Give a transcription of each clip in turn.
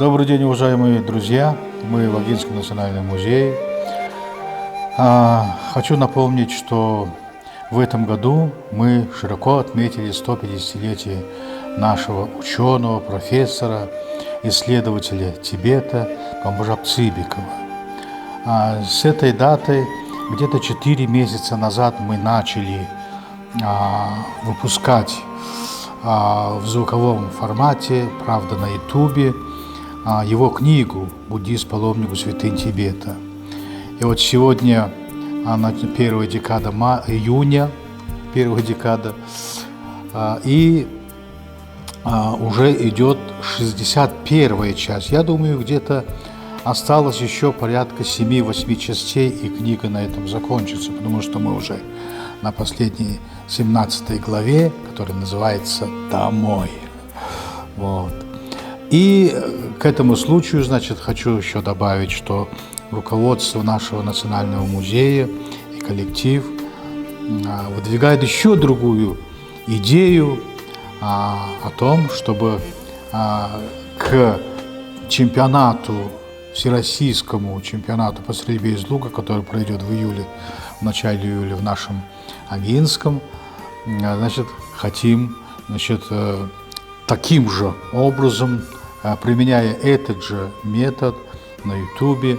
Добрый день, уважаемые друзья! Мы в Огинском национальном музее. Хочу напомнить, что в этом году мы широко отметили 150-летие нашего ученого, профессора, исследователя Тибета Камбужап Цыбикова. С этой даты где-то 4 месяца назад мы начали выпускать в звуковом формате, правда, на Ютубе, его книгу «Буддист паломнику святынь Тибета». И вот сегодня, первая декада июня, и уже идет 61-я часть. Я думаю, где-то осталось еще порядка 7-8 частей, и книга на этом закончится, потому что мы уже на последней 17 главе, которая называется «Домой». Вот. И к этому случаю, значит, хочу еще добавить, что руководство нашего национального музея и коллектив выдвигает еще другую идею о том, чтобы к чемпионату, всероссийскому чемпионату по стрельбе из лука, который пройдет в начале июля в нашем Огинском, значит, хотим, значит, таким же образом, применяя этот же метод на Ютубе,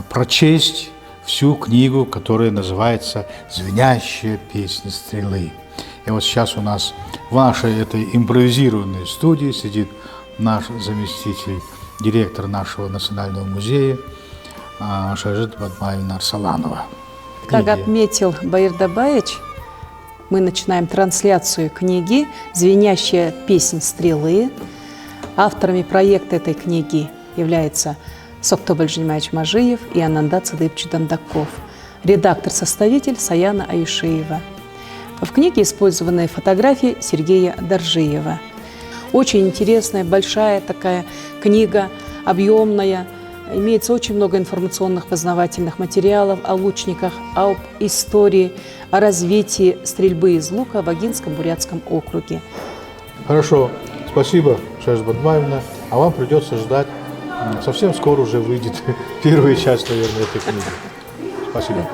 прочесть всю книгу, которая называется «Звенящая песня стрелы». И вот сейчас у нас в нашей этой импровизированной студии сидит наш заместитель, директор нашего национального музея Шажит Бадмаевна Арсаланова. Как отметил Баирдабаевич, мы начинаем трансляцию книги «Звенящая песнь стрелы». Авторами проекта этой книги являются Соктоба Джимаевич Мажиев и Ананда Цыдыпч Дандаков, редактор-составитель Саяна Аюшиева. В книге использованы фотографии Сергея Доржиева. Очень интересная, большая такая книга, объемная. Имеется очень много информационных познавательных материалов о лучниках, об истории, о развитии стрельбы из лука в Огинском Бурятском округе. Хорошо, спасибо, Шажит Бадмаевна. А вам придется ждать, совсем скоро уже выйдет первая часть, наверное, этой книги. Спасибо.